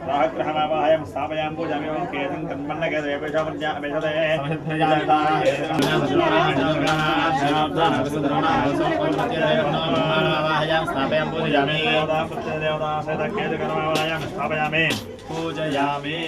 राग्रहमावाहयं स्थापयां पूजामि ओं केतं कन्मन्नकेतवेपेशमज्ञापेशदे स्थापयां पूजयामि देवता सहित केतकर्मावाहयं स्थापयामि पूजयामि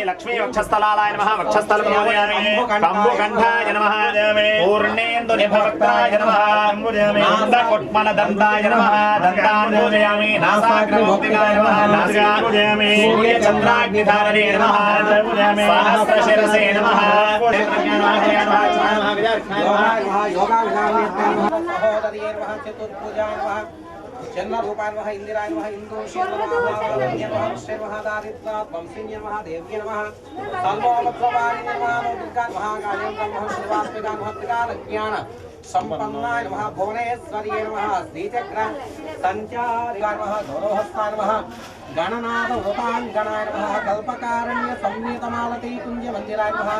लक्ष्मी वक्षस्थलाय नमः वक्षस्थल पूजयामि कंबुगंधाय नमः पूर्णेन्दु निभक्ताय नमः नादकोट्मल दंताय नमः दंतान् पूजयामि नासाग्रमुक्तिकाय नमः नासिकान् पूजयामि सूर्य चंद्राग्निधारणे नमः सहस्रशिरसे नमः जन्म रूपाय नमः इंदिराय नमः इंदुशेन नमः श्रीमहादारिद्रात् वंशिन्य नमः देव्य नमः सर्वोपद्रवाय नमः दुर्गा नमः कालीं नमः शिवात्मिका नमः त्रिकालज्ञान संपन्नाय नमः भुवनेश्वरी नमः श्रीचक्र संचारिकाय नमः गौरवहस्ताय नमः गणनाथ उपांगणाय नमः कल्पकारण्य संनीतमालती कुंज मंदिराय नमः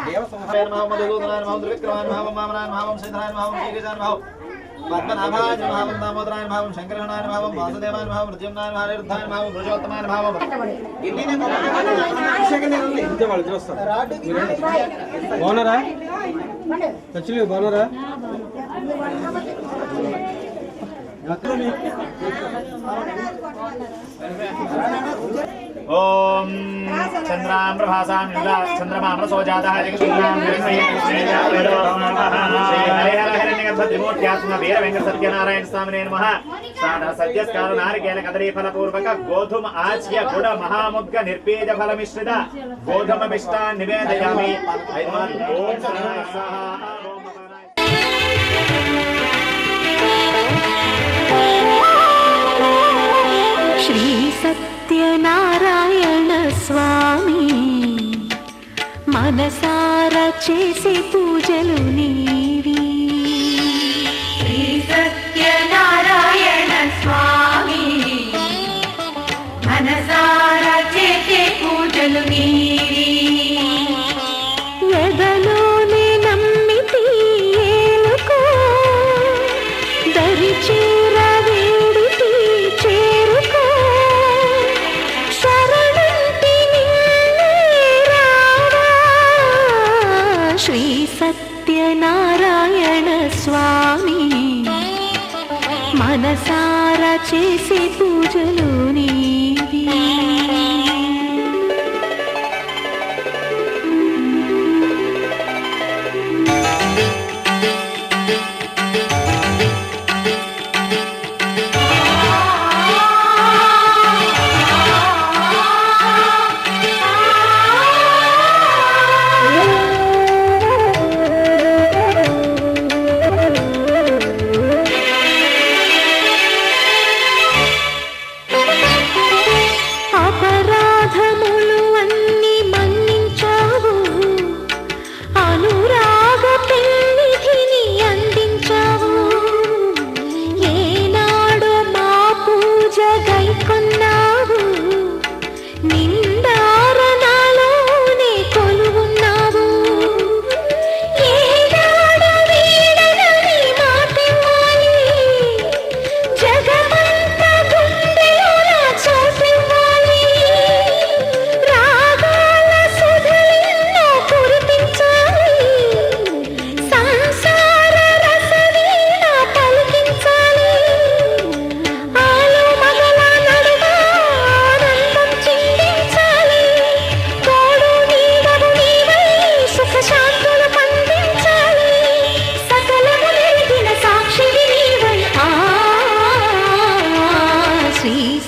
देवसंहाराय नमः मधुसूदनाय नमः त्रिविक्रमाय नमः वामनाय नमः सिद्धाय नमः शीघ्राय नमः पद्मनाभाय नमः वंदामोदराय नमः शंकरहनाय नमः वासुदेवाय नमः मृत्युंजयाय नमः अनिरुद्धाय नमः पुरुषोत्तमाय नमः इन्निने अभिषेकने ఉంది ఇంత వాళ్ళు చూస్తారు బాగున్నారా చచ్చులు బాగున్నారా ఓం చంద్రాం ప్రభాసాం చంద్రమాం సోజాతః జగచంద్రాం హరే హర హిరణ్యగర్భ త్రిమూర్త్యాత్మ వీర వెంకట సత్యనారాయణ స్వామినే నమః. సద్యస్కార నారికేల కదరీ ఫలపూర్వక గోధుమ ఆచ్య గుడ మహాముగ్గ నిర్పీజ ఫలమిశ్రిత గోధుమ మిష్టాన్ నివేదయామి. ఓం శరణాయ స్వాహా. శ్రీ సత్యనారాయణ స్వామి మనసారా చేసే పూజలు నీవి. శ్రీ సత్యనారాయణ స్వామి మనసారా చేసే పూజలు నీవి. ఎదలోనే నమ్మితి ఏలుకో దరిచి సత్యనారాయణ స్వామి మనసారా చేసే పూజలు నీవి.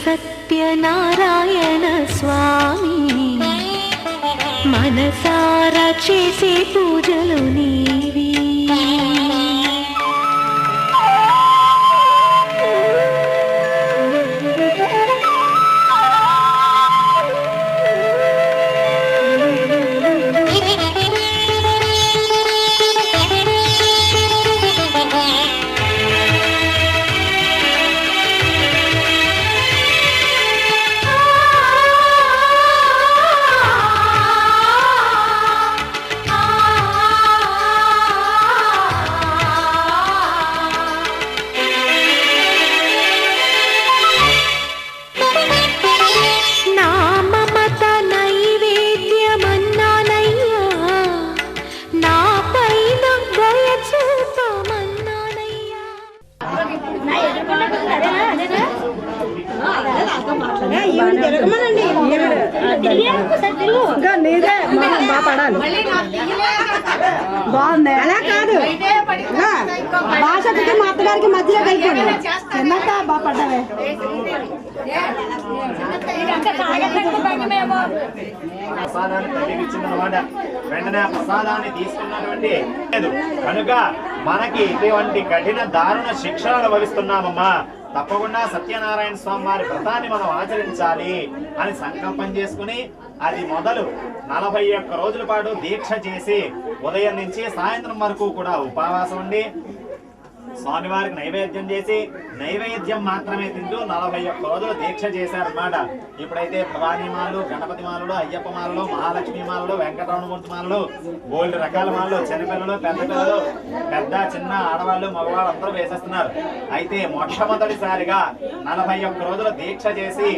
సత్యనారాయణ స్వామి మనసారా చేసే పూజలు నీవి. బాగుంది అలా కాదు భాషకి మా అత్తగారికి మధ్యలో కలిపి చిన్నక్క బాగా పడ్డావే. ప్రసాదాన్ని ప్రతినిచ్చిందన్నమాట. వెంటనే ఆ ప్రసాదాన్ని తీసుకున్నటువంటి కనుక మనకి ఇటువంటి కఠిన దారుణ శిక్షలు అనుభవిస్తున్నామమ్మా. తప్పకుండా సత్యనారాయణ స్వామి వారి వ్రతాన్ని మనం ఆచరించాలి అని సంకల్పం చేసుకుని అది మొదలు 41 రోజుల పాటు దీక్ష చేసి ఉదయం నుంచి సాయంత్రం వరకు కూడా ఉపవాసం ఉండి స్వామివారికి నైవేద్యం చేసి నైవేద్యం మాత్రమే తింటూ 41 రోజులు దీక్ష చేశారన్నమాట. ఇప్పుడైతే భవానీ మాలలు, గణపతి మాలలు, అయ్యప్ప మాలలు, మహాలక్ష్మి మాలలు, వెంకటరమణమూర్తి మాలలు, గోల్డ్ రకాల మాలలు, చిన్నపిల్లలు, పెద్ద పిల్లలు, పెద్ద చిన్న ఆడవాళ్ళు, మగవాళ్ళు అందరూ వేసేస్తున్నారు. అయితే మొట్టమొదటిసారిగా 41 రోజులు దీక్ష చేసి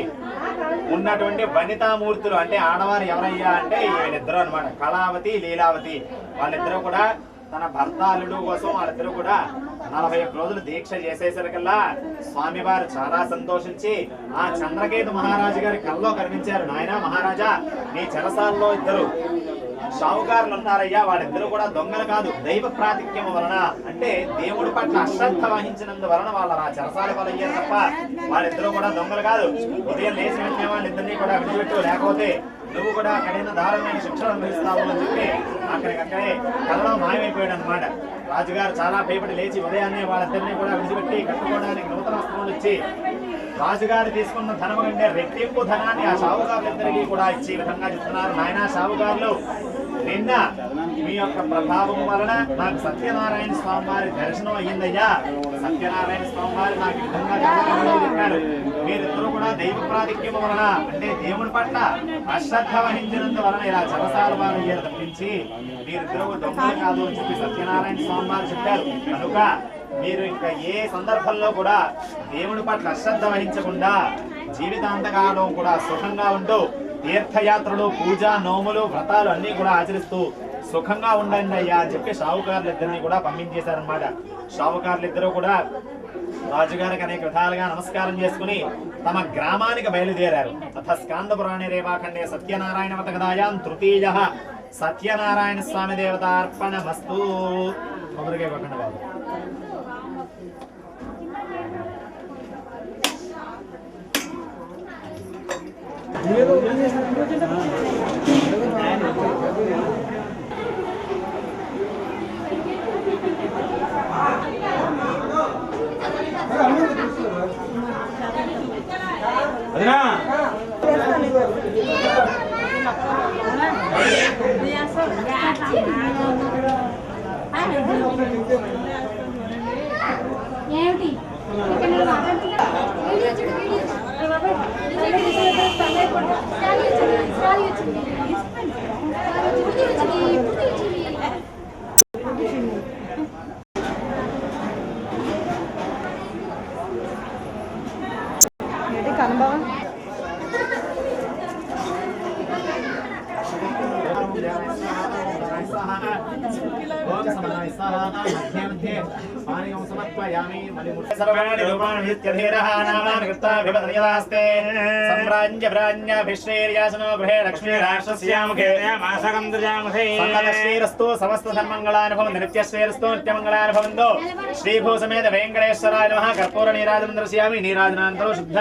ఉన్నటువంటి వనితామూర్తులు అంటే ఆడవారు ఎవరయ్యా అంటే వీళ్ళిద్దరు అనమాట, కళావతి, లీలావతి. వాళ్ళిద్దరూ కూడా తన భర్త అల్లుడు కోసం వాళ్ళిద్దరూ కూడా 41 రోజులు దీక్ష చేసేసరికల్లా స్వామివారు చాలా సంతోషించి ఆ చంద్రకేతు మహారాజు గారి కల్లో కనిపించారు. నాయనా మహారాజా, నీ చెరసాల్లో ఇద్దరు షావుకారులు ఉన్నారయ్యా, వాళ్ళిద్దరూ కూడా దొంగలు కాదు, దైవ ప్రాతిక్యం వలన అంటే దేవుడి పట్ల అశ్రద్ధ వహించినందు వలన వాళ్ళ ఆ చెరసాల పాలయ్యారు తప్ప వాళ్ళిద్దరూ కూడా దొంగలు కాదు. ఉదయం లేచి వెంటనే వాళ్ళిద్దరినీ కూడా విడిచిపెట్టు, లేకపోతే నువ్వు కూడా కఠిన దారుణమైన శిక్షలు అనుభవిస్తావు అని చెప్పి అక్కడికక్కడే కలలో మాయమైపోయాడు అనమాట. రాజుగారు చాలా భయపడి లేచి ఉదయాన్నే వాళ్ళిద్దరినీ కూడా విడిచిపెట్టి కట్టుకోవడానికి నూతన వస్త్రములు ఇచ్చి రాజుగారు తీసుకున్న ధనం కంటే రెట్టింపు ధనాన్ని ఆ షావుకారులిద్దరికీ కూడా ఇచ్చే విధంగా చెప్తున్నారు. నాయనా షావుకారులు, నిన్న మీ యొక్క ప్రభావం వలన నాకు సత్యనారాయణ స్వామి వారి దర్శనం అయ్యిందయ్యా. సత్యనారాయణ స్వామి వారు నాకు ఈ విధంగా చెప్పారు, మీరిద్దరూ కూడా దైవ ప్రాతిక్యం వలన అంటే దేవుడి పట్ల అశ్రద్ధ వహించినందు వలన ఇలా చెరసాల వారు అయ్యారు తప్పించి మీరిద్దరూ దొంగలు కాదు అని చెప్పి సత్యనారాయణ స్వామి వారు చెప్పారు. కనుక మీరు ఇంకా ఏ సందర్భంలో కూడా దేవుడి పట్ల అశ్రద్ధ వహించకుండా జీవితాంతకాలం కూడా సుఖంగా ఉంటూ తీర్థయాత్రలు, పూజ, నోములు, వ్రతాలు అన్ని కూడా ఆచరిస్తూ సుఖంగా ఉండండి అయ్యా అని చెప్పి షావుకారులిద్దరిని కూడా పంపించేశారనమాట. షావుకారులిద్దరూ కూడా రాజుగారికి అనేక విధాలుగా నమస్కారం చేసుకుని తమ గ్రామానికి బయలుదేరారు. తథ స్కాంద పురాణే రేవాఖండే సత్యనారాయణ వతకదాయాం తృతీయ సత్యనారాయణ స్వామి దేవతార్పణమస్తు. మొదలుగా ఇవ్వకండి బాబు. ఏమిటి కనుభవం సమస్త సన్మంగళానుభవం నిత్యశ్రేరస్తు నిత్యమంగళానుభవంతో శ్రీభూ సమేత వెంకటేశ్వరాయ నమః. కర్పూర నీరాజనం దర్శయామి. నీరాజనానంతరం శుద్ధ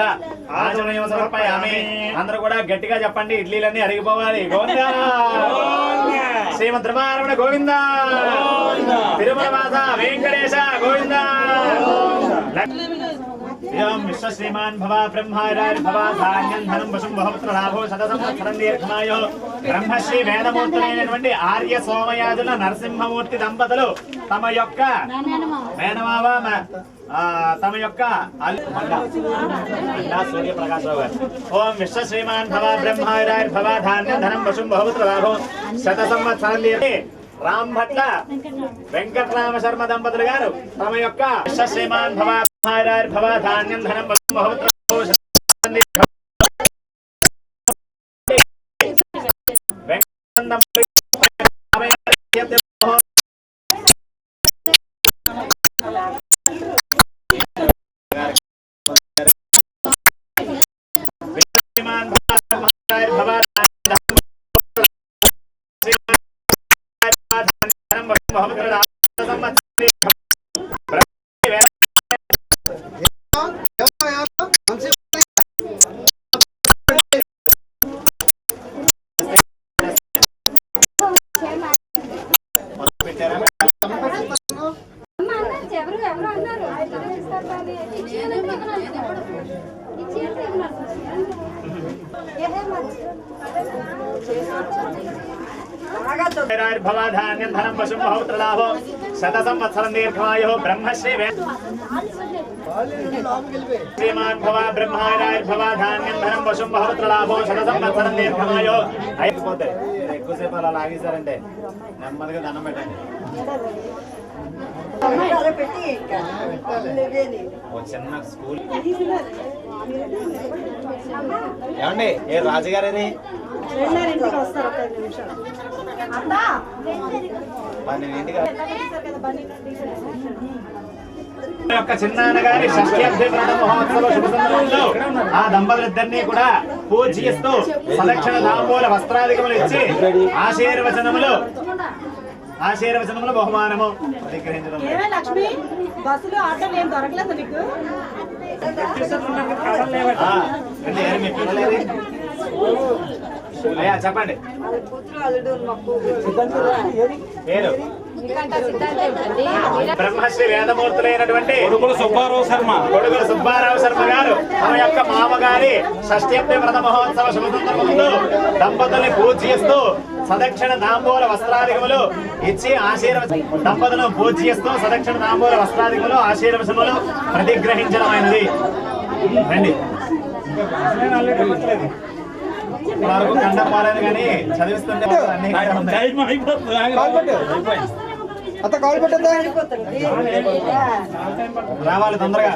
ఆచమనీయం సమర్పయామి. అందరూ కూడా గట్టిగా చెప్పండి, ఇడ్లీలన్నీ అరిగిపోవాలి. గోవిందా శ్రీమద్ రమారమణ గోవింద, తిరుమల వాస వెంకటేశ గోవింద. విశ్వ శ్రీమాన్ భవ బ్రహ్మారార్భవ ధాన్యం ధనం వశం బహుపుత్ర లాభో శత సంవత్సరం దీర్ఘమాయో. బ్రహ్మశ్రీ వేదమూర్తులైనటువంటి ఆర్య సోమయాజుల నరసింహమూర్తి దంపతులు తమ యొక్క మేనమావ తమ యొక్క సూర్యప్రకాశరావు గారు. ఓం విశ్వ శ్రీమాన్ భవ బ్రహ్మారార్భవ ధాన్యం ధనం వశం బహుపుత్ర లాభో శత సంవత్సరం రామ్ భట్ల వెంకటరామ శర్మ దంపతులు గారు తమ యొక్క విశ్వ శ్రీమాన్ భవ బ్రహ్మారార్భవ ధాన్యం ధనం వశం బహుపుత్ర భవాధాన్యం ధనం వశం బహుపుత్ర లాభో శత సంవత్సరం దీర్ఘమాయో. బ్రహ్మశ్రీ శ్రీమాన్ భవ బ్రహ్మారార్భవ ధాన్యం ధనం వశం బహుపుత్ర లాభో శత సంవత్సరం దీర్ఘమాయో. అయిపోతే ఎక్కువసేపు అలా లాగేశారంటే నెమ్మదిగా దండం పెట్టండి. చిన్న స్కూల్ ఏమండి, ఏ రాజుగారని ఇంటికి వస్తారు ఒక 5 నిమిషాలు. అత్తా యొక్క చిన్నాన్నగారి షష్ఠ్యబ్ది వ్రత మహోత్సవ శుభ సందర్భంలో ఆ దంపతులిద్దరినీ కూడా పూజిస్తూ సలక్షణ తాంబూల వస్త్రాధికములు ఇచ్చి ఆశీర్వచనములు బహుమానము స్వీకరించడం. ఏమే లక్ష్మి బస్సులో ఆటోలు ఏం దొరకలేదు నీకు? అంటే మీ పిల్లలేది? అయ్యా చెప్పండి పేరు. బ్రహ్మశ్రీ వేదమూర్తులైనటువంటి కొడుకులు సుబ్బారావు శర్మ గారు తమ యొక్క మామగారి షష్ఠ్యబ్ది వ్రత మహోత్సవ శుభ సందర్భంలో దంపతుల్ని పూజిస్తూ సదక్షిణ తాంబూల వస్త్రాధికములు ఇచ్చి దంపతులను పూజిస్తూ సదక్షిణ తాంబూల వస్త్రాధికములు ఆశీర్వచనములు ప్రతిగ్రహించడమైనది. రండి. వరకు కండం పాలేదు కానీ చదివిస్తుంటే రావాలి తొందరగా.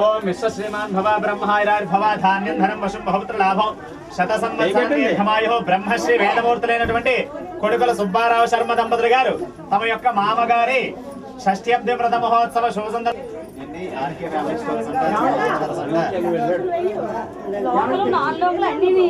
ఓం విశ్వశ్రీమాన్ భవ బ్రహ్మాయిరార్భవ ధాన్యం ధనం వశం బహుపుత్ర లాభం శత సంవత్సరాయో. బ్రహ్మశ్రీ వేదమూర్తులైనటువంటి కొడుకుల సుబ్బారావు శర్మ దంపతులు గారు తమ యొక్క మామగారి షష్ఠ్యబ్ది వ్రత మహోత్సవ శుభ సందర్భం అన్నీ